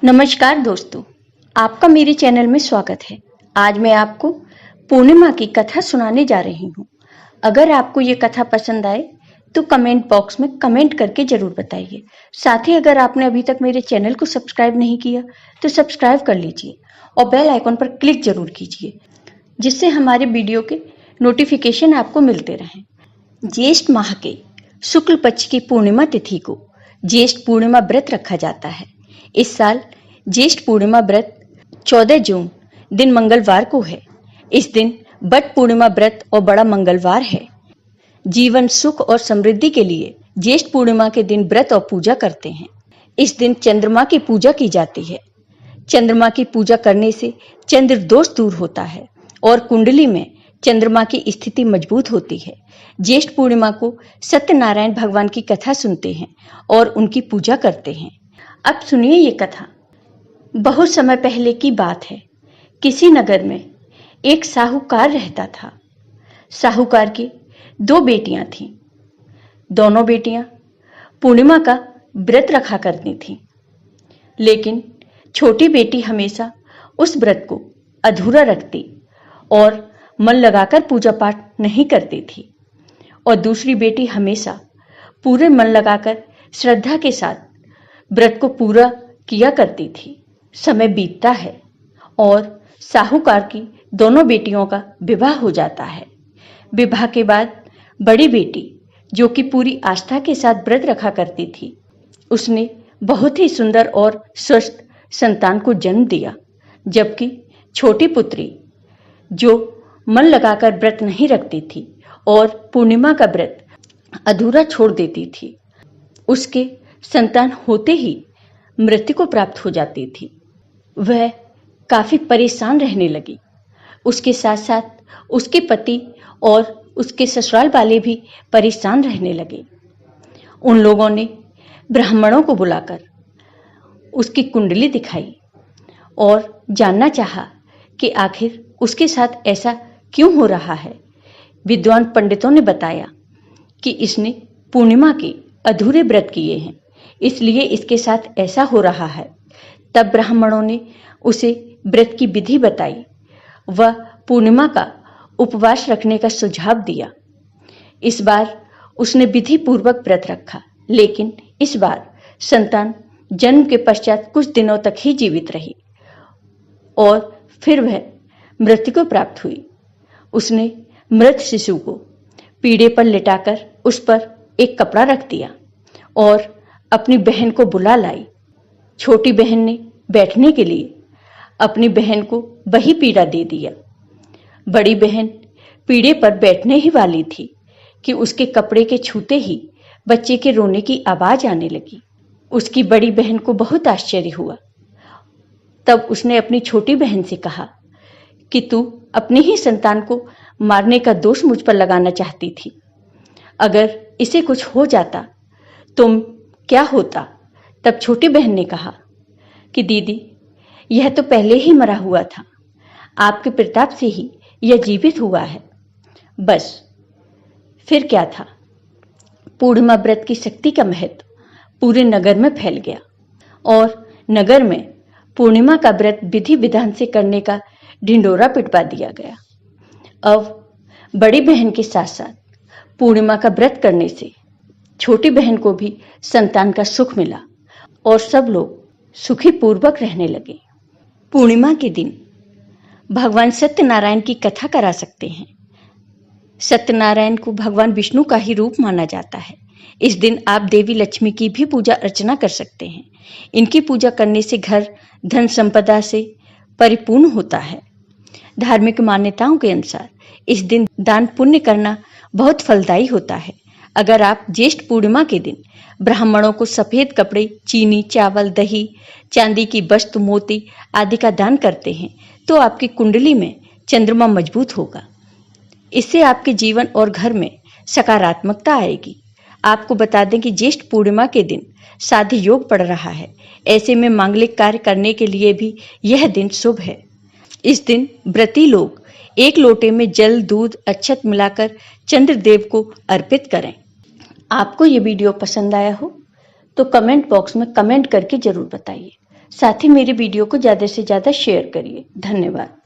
नमस्कार दोस्तों, आपका मेरे चैनल में स्वागत है। आज मैं आपको पूर्णिमा की कथा सुनाने जा रही हूँ। अगर आपको ये कथा पसंद आए तो कमेंट बॉक्स में कमेंट करके जरूर बताइए। साथ ही अगर आपने अभी तक मेरे चैनल को सब्सक्राइब नहीं किया तो सब्सक्राइब कर लीजिए और बेल आइकॉन पर क्लिक जरूर कीजिए, जिससे हमारे वीडियो के नोटिफिकेशन आपको मिलते रहें। ज्येष्ठ माह के शुक्ल पक्ष की पूर्णिमा तिथि को ज्येष्ठ पूर्णिमा व्रत रखा जाता है। इस साल ज्येष्ठ पूर्णिमा व्रत 14 जून दिन मंगलवार को है। इस दिन बट पूर्णिमा व्रत और बड़ा मंगलवार है। जीवन सुख और समृद्धि के लिए ज्येष्ठ पूर्णिमा के दिन व्रत और पूजा करते हैं। इस दिन चंद्रमा की पूजा की जाती है। चंद्रमा की पूजा करने से चंद्र दोष दूर होता है और कुंडली में चंद्रमा की स्थिति मजबूत होती है। ज्येष्ठ पूर्णिमा को सत्यनारायण भगवान की कथा सुनते हैं और उनकी पूजा करते हैं। अब सुनिए ये कथा। बहुत समय पहले की बात है। किसी नगर में एक साहूकार रहता था। साहूकार की 2 बेटियां थीं। दोनों बेटियां पूर्णिमा का व्रत रखा करती थीं, लेकिन छोटी बेटी हमेशा उस व्रत को अधूरा रखती और मन लगाकर पूजा पाठ नहीं करती थी, और दूसरी बेटी हमेशा पूरे मन लगाकर श्रद्धा के साथ व्रत को पूरा किया करती थी। समय बीतता है और साहूकार की दोनों बेटियों का विवाह हो जाता है। विवाह के बाद बड़ी बेटी, जो कि पूरी आस्था के साथ व्रत रखा करती थी, उसने बहुत ही सुंदर और स्वस्थ संतान को जन्म दिया, जबकि छोटी पुत्री, जो मन लगाकर व्रत नहीं रखती थी और पूर्णिमा का व्रत अधूरा छोड़ देती थी, उसके संतान होते ही मृत्यु को प्राप्त हो जाती थी। वह काफी परेशान रहने लगी। उसके साथ साथ उसके पति और उसके ससुराल वाले भी परेशान रहने लगे। उन लोगों ने ब्राह्मणों को बुलाकर उसकी कुंडली दिखाई और जानना चाहा कि आखिर उसके साथ ऐसा क्यों हो रहा है। विद्वान पंडितों ने बताया कि इसने पूर्णिमा के अधूरे व्रत किए हैं, इसलिए इसके साथ ऐसा हो रहा है। तब ब्राह्मणों ने उसे व्रत की विधि बताई। वह पूर्णिमा का उपवास रखने का सुझाव दिया। इस बार उसने विधि पूर्वक व्रत रखा, लेकिन इस बार संतान जन्म के पश्चात कुछ दिनों तक ही जीवित रही और फिर वह मृत्यु को प्राप्त हुई। उसने मृत शिशु को पीढ़े पर लिटाकर उस पर एक कपड़ा रख दिया और अपनी बहन को बुला लाई। छोटी बहन ने बैठने के लिए अपनी बहन को वही पीड़ा दे दिया। बड़ी बहन पीढ़े पर बैठने ही वाली थी कि उसके कपड़े के छूते ही बच्चे के रोने की आवाज आने लगी। उसकी बड़ी बहन को बहुत आश्चर्य हुआ। तब उसने अपनी छोटी बहन से कहा कि तू अपनी ही संतान को मारने का दोष मुझ पर लगाना चाहती थी। अगर इसे कुछ हो जाता तो क्या होता? तब छोटी बहन ने कहा कि दीदी, यह तो पहले ही मरा हुआ था। आपके प्रताप से ही यह जीवित हुआ है। बस फिर क्या था? पूर्णिमा व्रत की शक्ति का महत्व पूरे नगर में फैल गया और नगर में पूर्णिमा का व्रत विधि विधान से करने का ढिंडोरा पिटवा दिया गया। अब बड़ी बहन के साथ साथ पूर्णिमा का व्रत करने से छोटी बहन को भी संतान का सुख मिला और सब लोग सुखी पूर्वक रहने लगे। पूर्णिमा के दिन भगवान सत्यनारायण की कथा करा सकते हैं। सत्यनारायण को भगवान विष्णु का ही रूप माना जाता है। इस दिन आप देवी लक्ष्मी की भी पूजा अर्चना कर सकते हैं। इनकी पूजा करने से घर धन संपदा से परिपूर्ण होता है। धार्मिक मान्यताओं के अनुसार इस दिन दान पुण्य करना बहुत फलदायी होता है। अगर आप ज्येष्ठ पूर्णिमा के दिन ब्राह्मणों को सफेद कपड़े, चीनी, चावल, दही, चांदी की वस्तु, मोती आदि का दान करते हैं तो आपकी कुंडली में चंद्रमा मजबूत होगा। इससे आपके जीवन और घर में सकारात्मकता आएगी। आपको बता दें कि ज्येष्ठ पूर्णिमा के दिन शादी योग पड़ रहा है। ऐसे में मांगलिक कार्य करने के लिए भी यह दिन शुभ है। इस दिन व्रती लोग एक लोटे में जल, दूध, अक्षत मिलाकर चंद्रदेव को अर्पित करें। आपको ये वीडियो पसंद आया हो तो कमेंट बॉक्स में कमेंट करके जरूर बताइए। साथ ही मेरी वीडियो को ज़्यादा से ज़्यादा शेयर करिए। धन्यवाद।